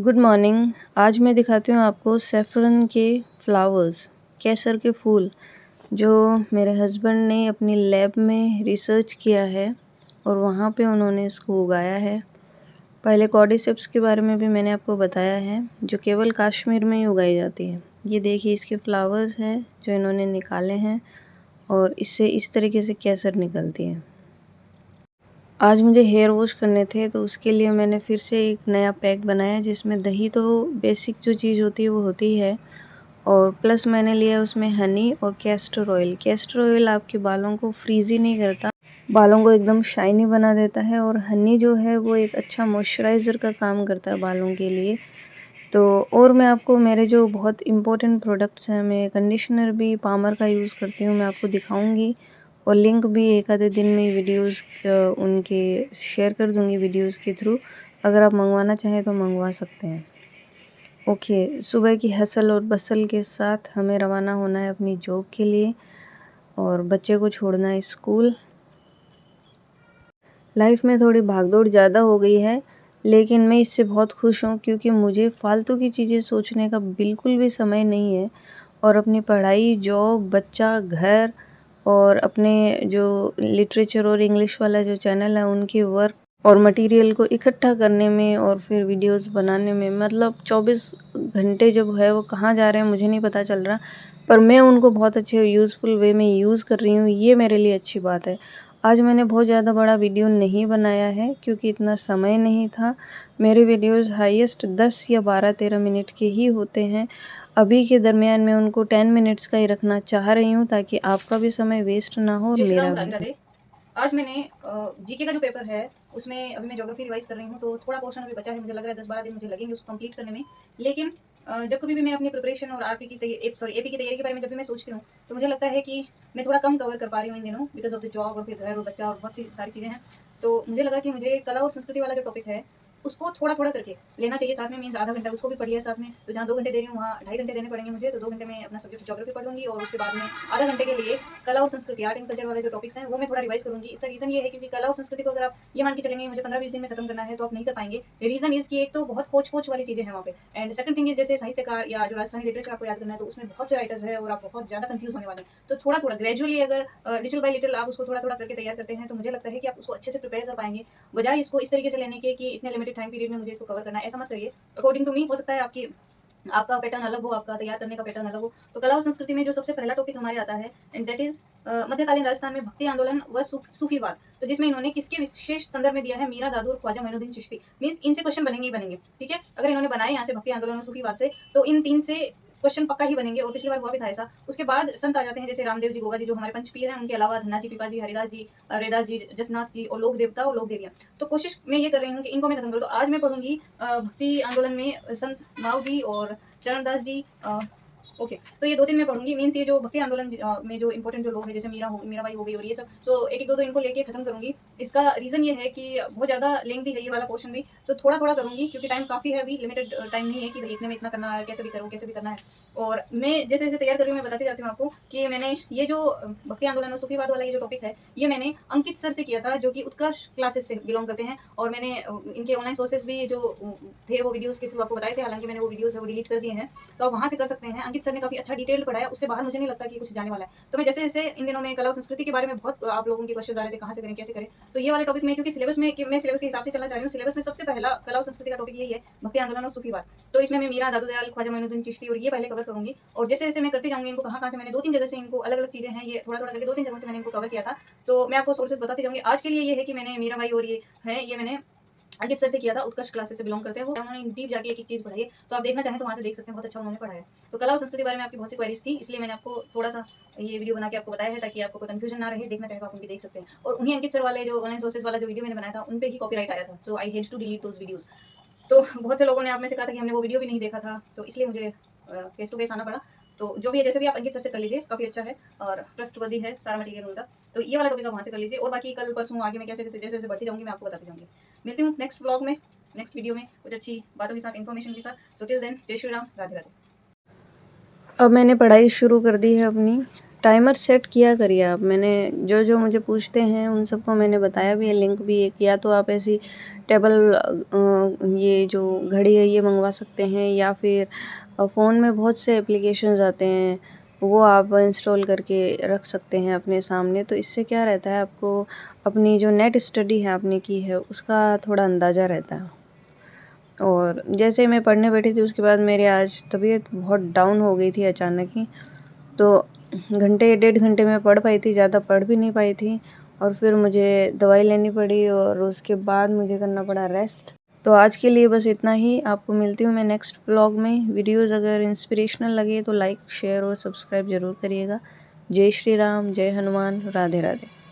Good morning. आज मैं दिखाती हूँ आपको सैफरन के फ्लावर्स, केसर के फूल, जो मेरे हस्बैंड ने अपनी लैब में रिसर्च किया है और वहाँ पे उन्होंने इसको उगाया है। पहले कॉर्डिसेप्स के बारे में भी मैंने आपको बताया है, जो केवल कश्मीर में ही उगाई जाती है। ये देखिए इसके फ्लावर्स हैं जो इन्होंने निकाले हैं और इससे इस तरीके से केसर निकलती है। आज मुझे हेयर वॉश करने थे तो उसके लिए मैंने फिर से एक नया पैक बनाया जिसमें दही तो बेसिक जो चीज़ होती है वो होती है, और प्लस मैंने लिया उसमें हनी और कैस्टर ऑयल। कैस्टर ऑयल आपके बालों को फ्रीज़ ही नहीं करता, बालों को एकदम शाइनी बना देता है, और हनी जो है वो एक अच्छा मॉइस्चराइज़र का काम करता है बालों के लिए। तो और मैं आपको मेरे जो बहुत इम्पोर्टेंट प्रोडक्ट्स हैं, मैं कंडीशनर भी पामर का यूज़ करती हूँ, मैं आपको दिखाऊंगी और लिंक भी एक आधे दिन में वीडियोस उनके शेयर कर दूंगी वीडियोस के थ्रू। अगर आप मंगवाना चाहें तो मंगवा सकते हैं। ओके, सुबह की हसल और बसल के साथ हमें रवाना होना है अपनी जॉब के लिए और बच्चे को छोड़ना है स्कूल। लाइफ में थोड़ी भागदौड़ ज़्यादा हो गई है, लेकिन मैं इससे बहुत खुश हूँ क्योंकि मुझे फालतू की चीज़ें सोचने का बिल्कुल भी समय नहीं है, और अपनी पढ़ाई, जॉब, बच्चा, घर और अपने जो लिटरेचर और इंग्लिश वाला जो चैनल है उनके वर्क और मटेरियल को इकट्ठा करने में और फिर वीडियोस बनाने में, मतलब 24 घंटे जब है वो कहाँ जा रहे हैं मुझे नहीं पता चल रहा, पर मैं उनको बहुत अच्छे यूज़फुल वे में यूज़ कर रही हूँ। ये मेरे लिए अच्छी बात है। आज मैंने बहुत ज़्यादा बड़ा वीडियो नहीं बनाया है क्योंकि इतना समय नहीं था। मेरे वीडियोस हाईएस्ट 10 या 12-13 मिनट के ही होते हैं। अभी के दरमियान मैं उनको 10 मिनट्स का ही रखना चाह रही हूँ ताकि आपका भी समय वेस्ट ना हो और जय श्री मेरा राम, राधे भी। राधे। आज मैंने जीके का जो पेपर है उसमें अभी मैं ज्योग्राफी रिवाइज कर रही हूँ, तो थोड़ा पोर्शन अभी बचा है। मुझे लग रहा है 10-12 दिन मुझे लगेंगे उसको कंप्लीट करने में। लेकिन जब कभी भी मैं अपनी प्रिपरेशन और आरपी की एपी की तैयारी के बारे में जब भी मैं सोचती हूँ तो मुझे लगता है कि मैं थोड़ा कम कवर कर पा रही हूँ इन दिनों, बिकॉज ऑफ द जॉब और फिर घर और बच्चा और बहुत सी सारी चीज़ें हैं। तो मुझे लगा कि मुझे कला और संस्कृति वाला जो टॉपिक है उसको थोड़ा थोड़ा करके लेना चाहिए साथ में। मीन्स आधा घंटा उसको भी पढ़िए साथ में, तो जहाँ 2 घंटे दे रही हूँ वहाँ 2.5 घंटे देने पड़ेंगे मुझे। तो 2 घंटे में अपना सब्जेक्ट ज्योग्राफी पढ़ लूँगी और उसके बाद में आधा घंटे के लिए कला और संस्कृति, आर्ट एंड कल्चर वाले जो टॉपिक्स हैं वो मैं थोड़ा रिवाइज करूँगी। इसका रीज़न ये है क्योंकि कला और संस्कृति को अगर आप ये मान के चलेंगे मुझे 15-20 दिन में खत्म करना है तो आप नहीं कर पाएंगे। रीज़न इज कि एक तो बहुत खोज खोज वाली चीज़ें हैं वहाँ पे, एंड सेकंड थिंग इज जैसे साहित्यकार या जो राजस्थानी लिटरेचर आपको याद करना है तो उसमें बहुत से राइटर्स हैं और आप बहुत ज़्यादा कंफ्यूज होने वाले हैं। तो थोड़ा थोड़ा ग्रेजुअली अगर लिटिल बाय लिटिल आप उसको थोड़ा थोड़ा करके तैयार करते हैं तो मुझे लगता है कि आप उसको अच्छे से प्रिपेयर कर पाएंगे, बजाय इसको इस तरीके से लेने के कि इतने लिमिटेड टाइम पीरियड में मुझे इसको कवर करना है। ऐसा मत करिए। अकॉर्डिंग टू मी हो सकता है आपका पैटर्न अलग हो, आपका तैयार करने का पैटर्न अलग हो। तो कला और संस्कृति में जो सबसे पहला टॉपिक हमारे आता है एंड दैट इज मध्यकालीन राजस्थान में भक्ति आंदोलन व सूफीवाद। तो जिसमें इन्होंने किसके विशेष संदर्भ में दिया है, मीरा दादू और ख्वाजा मोइनुद्दीन चिश्ती। मीन्स इनसे क्वेश्चन बनेंगे ही बनेंगे, ठीक है। अगर इन्होंने बनाए यहाँ से भक्ति आंदोलन और सूफीवाद से तो इन तीन से क्वेश्चन पक्का ही बनेंगे, और पिछली बार हुआ भी था ऐसा। उसके बाद संत आ जाते हैं जैसे रामदेव जी, गोगा जी जो हमारे पंचपीर हैं, उनके अलावा धन्ना जी, पीपा जी, हरिदास जी, रेदास जी, जसनाथ जी और लोक देवता और लोक देवियां। तो कोशिश मैं ये कर रही हूँ कि इनको मैं खत्म करूँ। तो आज मैं पढ़ूंगी भक्ति आंदोलन में संत माऊ जी और चरणदास जी। ओके, तो ये 2-3 मैं पढ़ूंगी। मीन्स ये जो भक्ति आंदोलन में जो इंपॉर्टेंट जो लोग हैं जैसे मीराबाई हो गई और ये सब, तो एक एक दो इनको लेके खत्म करूंगी। इसका रीजन ये है कि बहुत ज़्यादा लेंथी है ये वाला पोर्शन भी, तो थोड़ा थोड़ा करूंगी क्योंकि टाइम काफ़ी है, अभी लिमिटेड टाइम नहीं है कि भाई इतने में इतना करना है, कैसे भी करूँ कैसे भी करना है। और मैं जैसे जैसे तैयार कर रही हूँ मैं बताती जाती हूँ आपको कि मैंने ये जो भक्ति आंदोलन और सूफीवाद वाला ये जो टॉपिक है ये मैंने अंकित सर से किया था जो कि उत्कर्ष क्लासेस से बिलोंग करते हैं, और मैंने इनके ऑनलाइन सोर्सेज भी जो थे वो वीडियोज़ के थ्रू आपको बताए थे। हालांकि मैंने वो वीडियोज़ है वो डिलीट कर दिए हैं, तो आप वहाँ से कर सकते हैं। अंकित सर ने काफ़ी अच्छा डिटेल पढ़ाया, उससे बाहर मुझे नहीं लगता कि कुछ जाने वाला है। तो मैं जैसे जैसे इन दिनों में कला और संस्कृति के बारे में बहुत आप लोगों के क्वेश्चन आ रहे थे कहाँ से करें कैसे करें, तो ये वाले टॉपिक में क्योंकि सिलेबस में मैं सिलेबस के हिसाब से चलना चाह रही हूँ। सिलेबस में सबसे पहला कला और संस्कृति का टॉपिक यही है, भक्ति आंदोलन और सूफीवाद। तो इसमें मैं मीरा, दादू दयाल, ख्वाजा मोइनुद्दीन चिश्ती और ये पहले कवर करूंगी, और जैसे जैसे मैं करती जाऊंगी इनको कहाँ कहाँ से मैंने 2-3 जगह से इनको अलग अलग चीज़ें हैं ये थोड़ा थोड़ा करके 2-3 जगहों से मैंने इनको कवर किया था, तो मैं आपको सोर्सेज बताती जाऊंगी। आज के लिए ये है कि मैंने मीराबाई और ये है ये मैंने अंकित सर से किया था, उत्कर्ष क्लासेस से बिलोंग करते हैं वो, उन्होंने डीप जाके एक एक चीज़ पढ़ाई है, तो आप देखना चाहें तो वहाँ से देख सकते हैं, बहुत अच्छा उन्होंने पढ़ाया। तो कला और संस्कृति बारे में आपकी बहुत सी क्वेरीज थी, इसलिए मैंने आपको थोड़ा सा ये वीडियो बना के आपको बताया है ताकि आपको कोई कंफ्यूजन ना रहे। देखना चाहे तो आप उनकी देख सकते हैं, और उन्हीं अंकित सर वाले जो ऑनलाइन सोर्सेज वाला जो वीडियो मैंने बनाया था उन पे ही कॉपीराइट आया था, so I had to delete those videos. तो बहुत से लोगों ने आप में से कहा था कि हमने वो वीडियो भी नहीं देखा था, तो इसलिए मुझे फेस टू फेस आना पड़ा। तो जो भी है जैसे भी आप अंकित सर से कर लीजिए, काफ़ी अच्छा है और ट्रस्टवर्दी है सारा मटेरियल उनका। तो ये वाला टॉपिक आप वहाँ से कर लीजिए, और बाकी कल परसों आगे मैं कैसे जैसे जैसे बढ़ती जाऊँगी मैं आपको बताती जाऊँगी। मिलती हूँ नेक्स्ट ब्लॉग में, नेक्स्ट वीडियो में कुछ अच्छी बातों के साथ, इन्फॉर्मेशन के साथ। सो टिल देन, जय श्री राम, राधे राधे। अब मैंने पढ़ाई शुरू कर दी है अपनी, टाइमर सेट किया करिए आप। मैंने जो जो मुझे पूछते हैं उन सबको मैंने बताया भी है, लिंक भी एक, या तो आप ऐसी टेबल ये जो घड़ी है ये मंगवा सकते हैं, या फिर फ़ोन में बहुत से एप्लीकेशंस आते हैं वो आप इंस्टॉल करके रख सकते हैं अपने सामने। तो इससे क्या रहता है, आपको अपनी जो नेट स्टडी है आपने की है उसका थोड़ा अंदाज़ा रहता है। और जैसे मैं पढ़ने बैठी थी उसके बाद मेरी आज तबीयत बहुत डाउन हो गई थी अचानक ही, तो घंटे 1.5 घंटे में पढ़ पाई थी, ज़्यादा पढ़ भी नहीं पाई थी, और फिर मुझे दवाई लेनी पड़ी और उसके बाद मुझे करना पड़ा रेस्ट। तो आज के लिए बस इतना ही। आपको मिलती हूँ मैं नेक्स्ट व्लॉग में। वीडियोज़ अगर इंस्पिरेशनल लगे तो लाइक, शेयर और सब्सक्राइब ज़रूर करिएगा। जय श्री राम, जय हनुमान, राधे राधे।